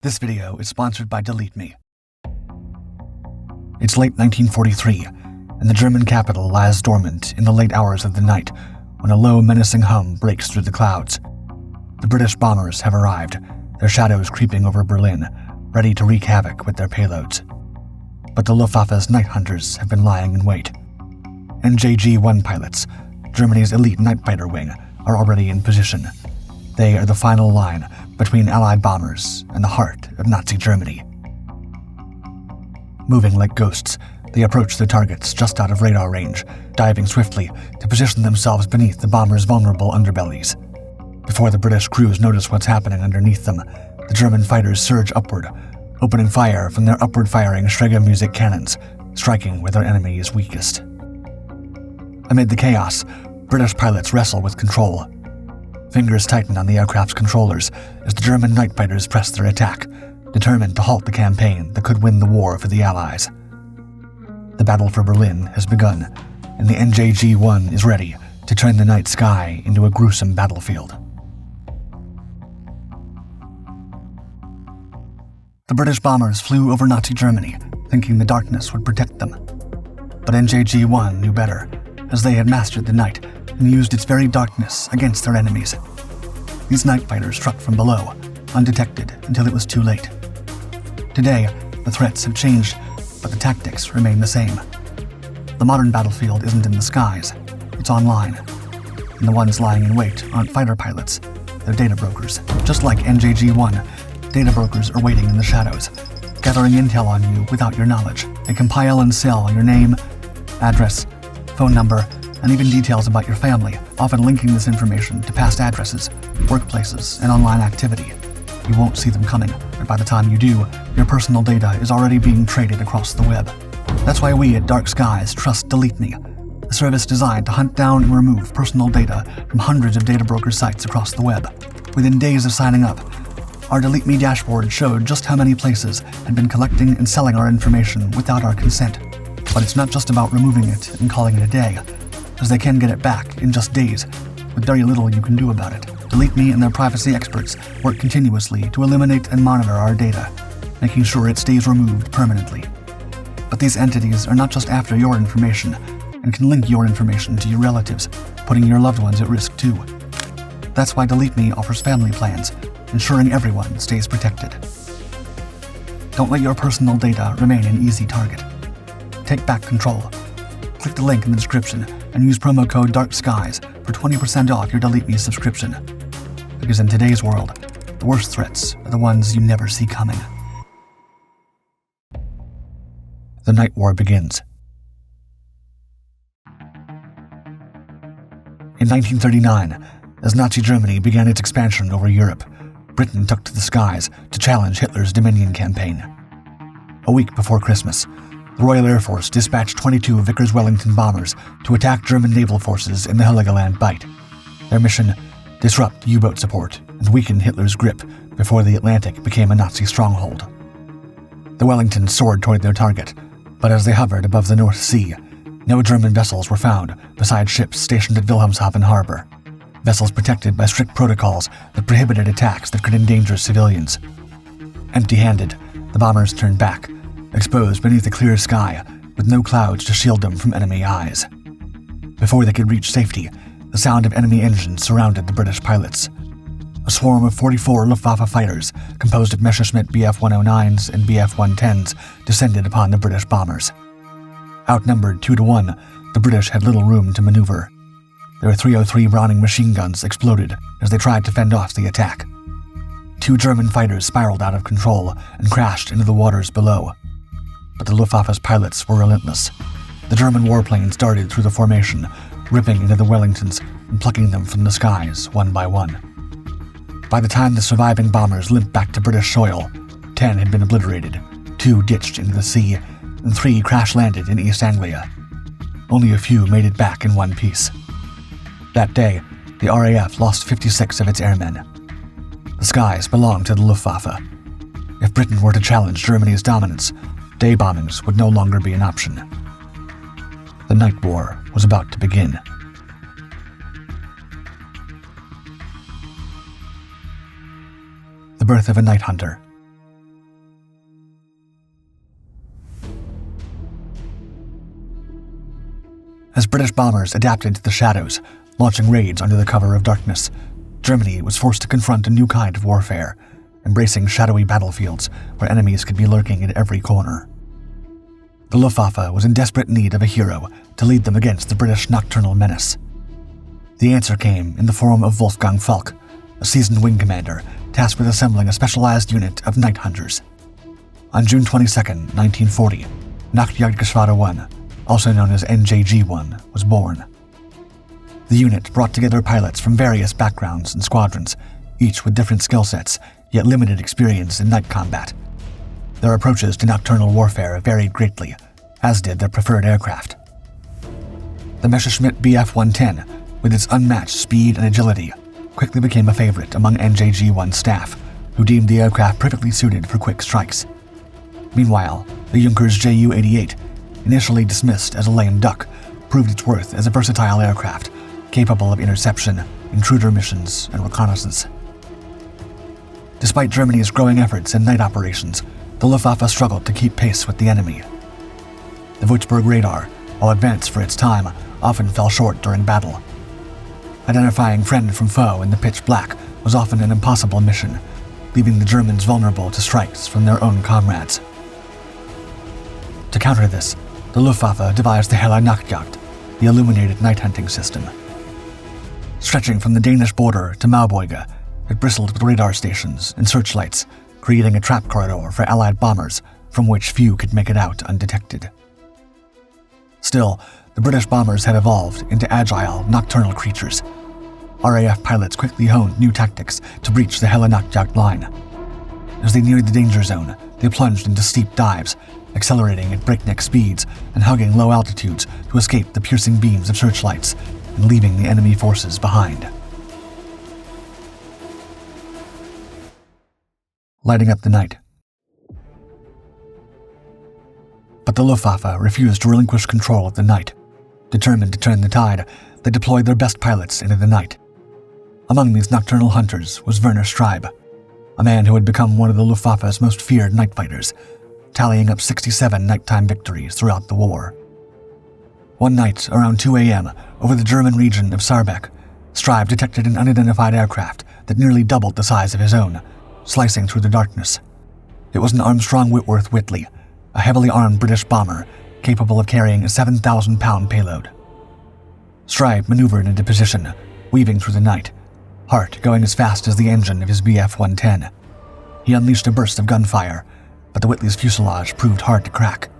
This video is sponsored by Delete Me. It's late 1943, and the German capital lies dormant in the late hours of the night when a low, menacing hum breaks through the clouds. The British bombers have arrived, their shadows creeping over Berlin, ready to wreak havoc with their payloads. But the Luftwaffe's night hunters have been lying in wait. NJG-1 pilots, Germany's elite night fighter wing, are already in position. They are the final line between Allied bombers and the heart of Nazi Germany. Moving like ghosts, they approach their targets just out of radar range, diving swiftly to position themselves beneath the bombers' vulnerable underbellies. Before the British crews notice what's happening underneath them, the German fighters surge upward, opening fire from their upward-firing Schräge Musik cannons, striking where their enemy is weakest. Amid the chaos, British pilots wrestle with control. Fingers tighten on the aircraft's controllers as the German night fighters press their attack, determined to halt the campaign that could win the war for the Allies. The battle for Berlin has begun, and the NJG-1 is ready to turn the night sky into a gruesome battlefield. The British bombers flew over Nazi Germany, thinking the darkness would protect them. But NJG-1 knew better, as they had mastered the night and used its very darkness against their enemies. These night fighters struck from below, undetected until it was too late. Today, the threats have changed, but the tactics remain the same. The modern battlefield isn't in the skies, it's online. And the ones lying in wait aren't fighter pilots, they're data brokers. Just like NJG-1, data brokers are waiting in the shadows, gathering intel on you without your knowledge. They compile and sell your name, address, phone number, and even details about your family, often linking this information to past addresses, workplaces, and online activity. You won't see them coming, but by the time you do, your personal data is already being traded across the web. That's why we at Dark Skies trust Delete Me, a service designed to hunt down and remove personal data from hundreds of data broker sites across the web. Within days of signing up, our Delete Me dashboard showed just how many places had been collecting and selling our information without our consent. But it's not just about removing it and calling it a day, as they can get it back in just days, with very little you can do about it. Delete Me and their privacy experts work continuously to eliminate and monitor our data, making sure it stays removed permanently. But these entities are not just after your information, and can link your information to your relatives, putting your loved ones at risk too. That's why Delete Me offers family plans, ensuring everyone stays protected. Don't let your personal data remain an easy target. Take back control. Click the link in the description and use promo code DARKSKIES for 20% off your Delete Me subscription. Because in today's world, the worst threats are the ones you never see coming. The Night War begins. In 1939, as Nazi Germany began its expansion over Europe, Britain took to the skies to challenge Hitler's Dominion campaign. A week before Christmas, the Royal Air Force dispatched 22 Vickers-Wellington bombers to attack German naval forces in the Heligoland Bight. Their mission: disrupt U-boat support and weaken Hitler's grip before the Atlantic became a Nazi stronghold. The Wellingtons soared toward their target, but as they hovered above the North Sea, no German vessels were found besides ships stationed at Wilhelmshaven harbor, vessels protected by strict protocols that prohibited attacks that could endanger civilians. Empty-handed, the bombers turned back, exposed beneath a clear sky with no clouds to shield them from enemy eyes. Before they could reach safety, the sound of enemy engines surrounded the British pilots. A swarm of 44 Luftwaffe fighters, composed of Messerschmitt Bf-109s and Bf-110s, descended upon the British bombers. Outnumbered 2-1, the British had little room to maneuver. Their 303 Browning machine guns exploded as they tried to fend off the attack. 2 German fighters spiraled out of control and crashed into the waters below. But the Luftwaffe's pilots were relentless. The German warplanes darted through the formation, ripping into the Wellingtons and plucking them from the skies one by one. By the time the surviving bombers limped back to British soil, 10 had been obliterated, 2 ditched into the sea, and 3 crash-landed in East Anglia. Only a few made it back in one piece. That day, the RAF lost 56 of its airmen. The skies belonged to the Luftwaffe. If Britain were to challenge Germany's dominance, day bombings would no longer be an option. The Night War was about to begin. The birth of a night hunter. As British bombers adapted to the shadows, launching raids under the cover of darkness, Germany was forced to confront a new kind of warfare, embracing shadowy battlefields where enemies could be lurking at every corner. The Luftwaffe was in desperate need of a hero to lead them against the British nocturnal menace. The answer came in the form of Wolfgang Falk, a seasoned wing commander tasked with assembling a specialized unit of night hunters. On June 22, 1940, Nachtjagdgeschwader 1, also known as NJG-1, was born. The unit brought together pilots from various backgrounds and squadrons, each with different skill sets, yet limited experience in night combat. Their approaches to nocturnal warfare varied greatly, as did their preferred aircraft. The Messerschmitt Bf-110, with its unmatched speed and agility, quickly became a favorite among NJG-1 staff, who deemed the aircraft perfectly suited for quick strikes. Meanwhile, the Junkers Ju-88, initially dismissed as a lame duck, proved its worth as a versatile aircraft, capable of interception, intruder missions, and reconnaissance. Despite Germany's growing efforts in night operations, the Luftwaffe struggled to keep pace with the enemy. The Würzburg radar, while advanced for its time, often fell short during battle. Identifying friend from foe in the pitch black was often an impossible mission, leaving the Germans vulnerable to strikes from their own comrades. To counter this, the Luftwaffe devised the Helle Nachtjagd, the illuminated night hunting system. Stretching from the Danish border to Maubeuge, it bristled with radar stations and searchlights, creating a trap corridor for Allied bombers from which few could make it out undetected. Still, the British bombers had evolved into agile, nocturnal creatures. RAF pilots quickly honed new tactics to breach the Helle Nachtjagd line. As they neared the danger zone, they plunged into steep dives, accelerating at breakneck speeds and hugging low altitudes to escape the piercing beams of searchlights and leaving the enemy forces behind. Lighting up the night. But the Luftwaffe refused to relinquish control of the night. Determined to turn the tide, they deployed their best pilots into the night. Among these nocturnal hunters was Werner Streib, a man who had become one of the Luftwaffe's most feared night fighters, tallying up 67 nighttime victories throughout the war. One night, around 2 a.m., over the German region of Saarbrück, Streib detected an unidentified aircraft that nearly doubled the size of his own, slicing through the darkness. It was an Armstrong Whitworth Whitley, a heavily armed British bomber capable of carrying a 7,000-pound payload. Streib maneuvered into position, weaving through the night, Hart going as fast as the engine of his Bf-110. He unleashed a burst of gunfire, but the Whitley's fuselage proved hard to crack.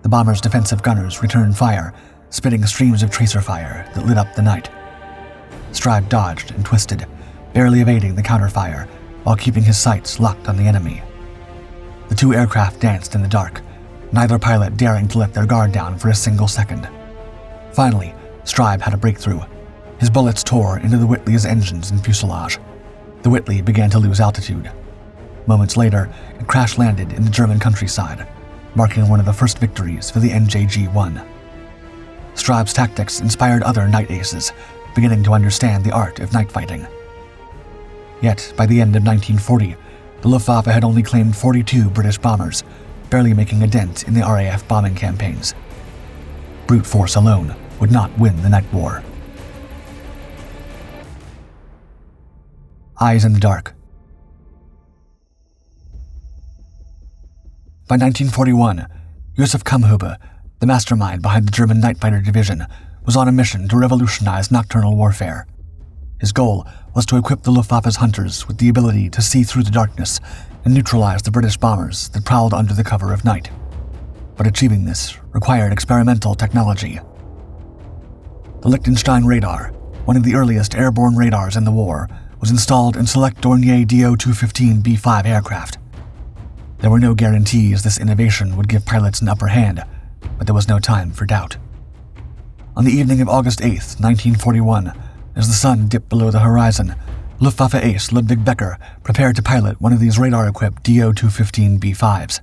The bomber's defensive gunners returned fire, spitting streams of tracer fire that lit up the night. Streib dodged and twisted, barely evading the counterfire, while keeping his sights locked on the enemy. The two aircraft danced in the dark, neither pilot daring to let their guard down for a single second. Finally, Streib had a breakthrough. His bullets tore into the Whitley's engines and fuselage. The Whitley began to lose altitude. Moments later, it crash-landed in the German countryside, marking one of the first victories for the NJG-1. Streib's tactics inspired other night aces, beginning to understand the art of night fighting. Yet, by the end of 1940, the Luftwaffe had only claimed 42 British bombers, barely making a dent in the RAF bombing campaigns. Brute force alone would not win the night war. Eyes in the dark. By 1941, Josef Kammhuber, the mastermind behind the German Night Fighter Division, was on a mission to revolutionize nocturnal warfare. His goal was to equip the Luftwaffe's hunters with the ability to see through the darkness and neutralize the British bombers that prowled under the cover of night. But achieving this required experimental technology. The Liechtenstein radar, one of the earliest airborne radars in the war, was installed in select Dornier Do-215B5 aircraft. There were no guarantees this innovation would give pilots an upper hand, but there was no time for doubt. On the evening of August 8, 1941, as the sun dipped below the horizon, Luftwaffe ace Ludwig Becker prepared to pilot one of these radar-equipped Do-215B5s.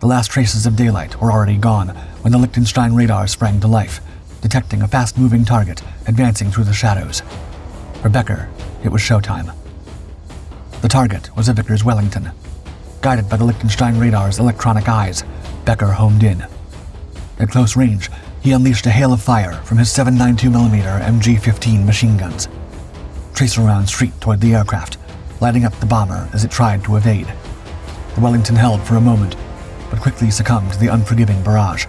The last traces of daylight were already gone when the Liechtenstein radar sprang to life, detecting a fast-moving target advancing through the shadows. For Becker, it was showtime. The target was a Vickers Wellington. Guided by the Liechtenstein radar's electronic eyes, Becker homed in. At close range, he unleashed a hail of fire from his 7.92mm MG-15 machine guns. Tracer rounds shrieked toward the aircraft, lighting up the bomber as it tried to evade. The Wellington held for a moment, but quickly succumbed to the unforgiving barrage.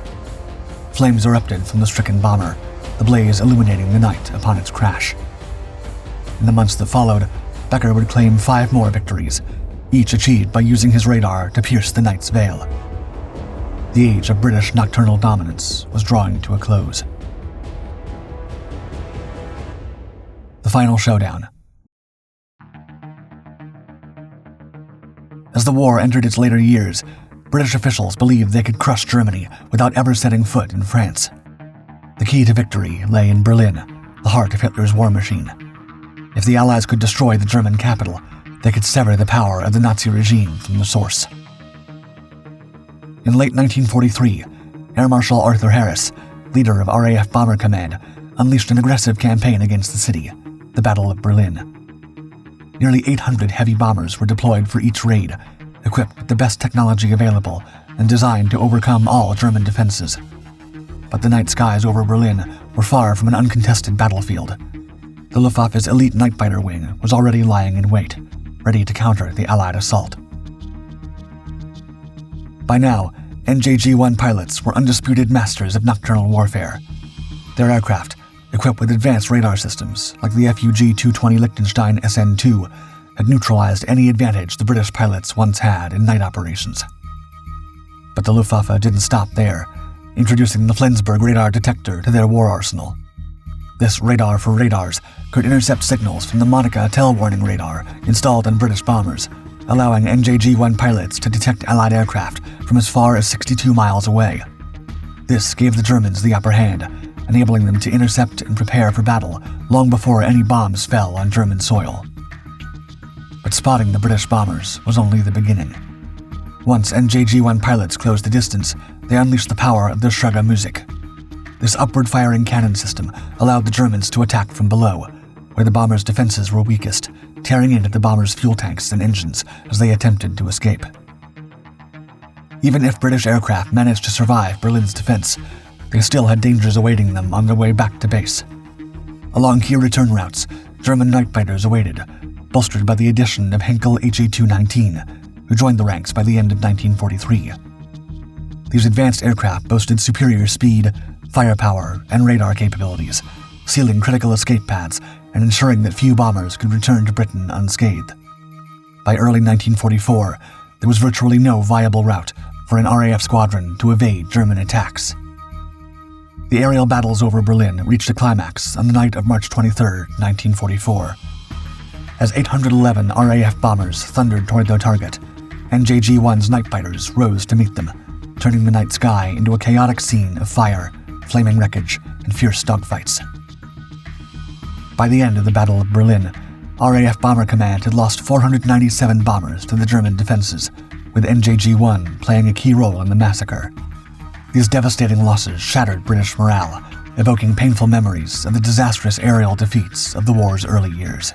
Flames erupted from the stricken bomber, the blaze illuminating the night upon its crash. In the months that followed, Becker would claim 5 more victories, each achieved by using his radar to pierce the night's veil. The age of British nocturnal dominance was drawing to a close. The final showdown. As the war entered its later years, British officials believed they could crush Germany without ever setting foot in France. The key to victory lay in Berlin, the heart of Hitler's war machine. If the Allies could destroy the German capital, they could sever the power of the Nazi regime from the source. In late 1943, Air Marshal Arthur Harris, leader of RAF Bomber Command, unleashed an aggressive campaign against the city, the Battle of Berlin. Nearly 800 heavy bombers were deployed for each raid, equipped with the best technology available and designed to overcome all German defenses. But the night skies over Berlin were far from an uncontested battlefield. The Luftwaffe's elite night fighter wing was already lying in wait, ready to counter the Allied assault. By now, NJG-1 pilots were undisputed masters of nocturnal warfare. Their aircraft, equipped with advanced radar systems like the FUG-220 Liechtenstein SN-2, had neutralized any advantage the British pilots once had in night operations. But the Luftwaffe didn't stop there, introducing the Flensburg radar detector to their war arsenal. This radar for radars could intercept signals from the Monica tail warning radar installed on British bombers, allowing NJG-1 pilots to detect Allied aircraft from as far as 62 miles away. This gave the Germans the upper hand, enabling them to intercept and prepare for battle long before any bombs fell on German soil. But spotting the British bombers was only the beginning. Once NJG-1 pilots closed the distance, they unleashed the power of the Schräge Musik. This upward-firing cannon system allowed the Germans to attack from below, where the bombers' defenses were weakest, tearing into the bombers' fuel tanks and engines as they attempted to escape. Even if British aircraft managed to survive Berlin's defense, they still had dangers awaiting them on their way back to base. Along key return routes, German night fighters awaited, bolstered by the addition of Henkel HE-219, who joined the ranks by the end of 1943. These advanced aircraft boasted superior speed, firepower, and radar capabilities, sealing critical escape paths and ensuring that few bombers could return to Britain unscathed. By early 1944, there was virtually no viable route for an RAF squadron to evade German attacks. The aerial battles over Berlin reached a climax on the night of March 23, 1944. As 811 RAF bombers thundered toward their target, NJG-1's night fighters rose to meet them, turning the night sky into a chaotic scene of fire, flaming wreckage, and fierce dogfights. By the end of the Battle of Berlin, RAF Bomber Command had lost 497 bombers to the German defenses, with NJG-1 playing a key role in the massacre. These devastating losses shattered British morale, evoking painful memories of the disastrous aerial defeats of the war's early years.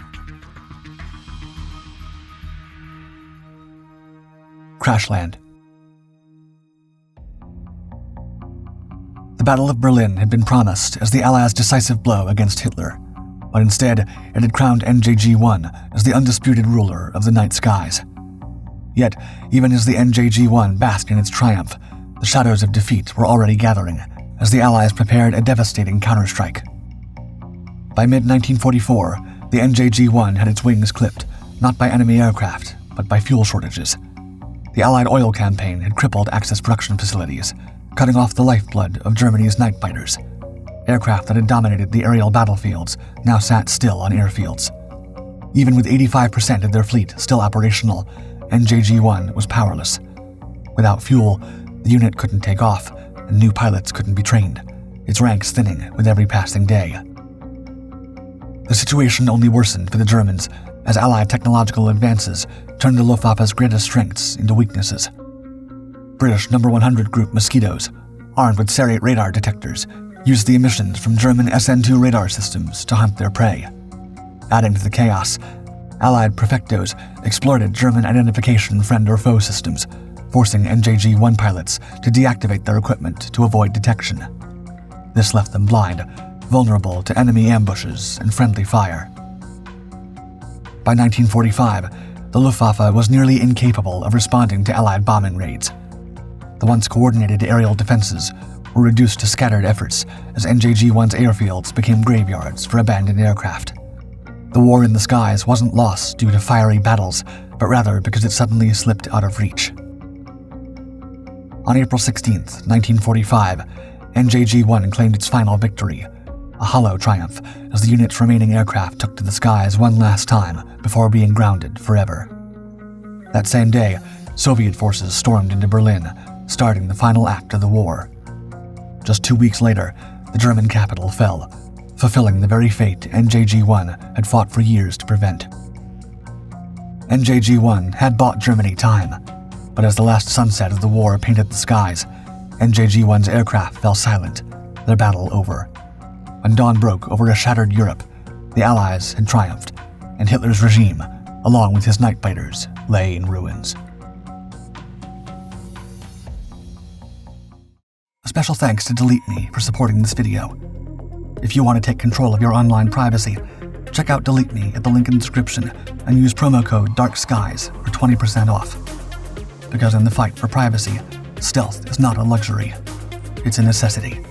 Crashland. The Battle of Berlin had been promised as the Allies' decisive blow against Hitler, but instead it had crowned NJG-1 as the undisputed ruler of the night skies. Yet, even as the NJG-1 basked in its triumph, the shadows of defeat were already gathering as the Allies prepared a devastating counterstrike. By mid-1944, the NJG-1 had its wings clipped, not by enemy aircraft, but by fuel shortages. The Allied oil campaign had crippled Axis production facilities, cutting off the lifeblood of Germany's night fighters. Aircraft that had dominated the aerial battlefields now sat still on airfields. Even with 85% of their fleet still operational, NJG-1 was powerless. Without fuel, the unit couldn't take off, and new pilots couldn't be trained, its ranks thinning with every passing day. The situation only worsened for the Germans as Allied technological advances turned the Luftwaffe's greatest strengths into weaknesses. British No. 100 Group Mosquitoes, armed with serrate radar detectors, used the emissions from German SN-2 radar systems to hunt their prey. Adding to the chaos, Allied Prefectos exploited German identification friend or foe systems, forcing NJG-1 pilots to deactivate their equipment to avoid detection. This left them blind, vulnerable to enemy ambushes and friendly fire. By 1945, the Luftwaffe was nearly incapable of responding to Allied bombing raids. The once coordinated aerial defenses were reduced to scattered efforts as NJG-1's airfields became graveyards for abandoned aircraft. The war in the skies wasn't lost due to fiery battles, but rather because it suddenly slipped out of reach. On April 16, 1945, NJG-1 claimed its final victory, a hollow triumph as the unit's remaining aircraft took to the skies one last time before being grounded forever. That same day, Soviet forces stormed into Berlin, starting the final act of the war. Just 2 weeks later, the German capital fell, fulfilling the very fate NJG-1 had fought for years to prevent. NJG-1 had bought Germany time, but as the last sunset of the war painted the skies, NJG-1's aircraft fell silent, their battle over. When dawn broke over a shattered Europe, the Allies had triumphed, and Hitler's regime, along with his night fighters, lay in ruins. A special thanks to Delete Me for supporting this video. If you want to take control of your online privacy, check out Delete Me at the link in the description and use promo code DARKSKIES for 20% off. Because in the fight for privacy, stealth is not a luxury, it's a necessity.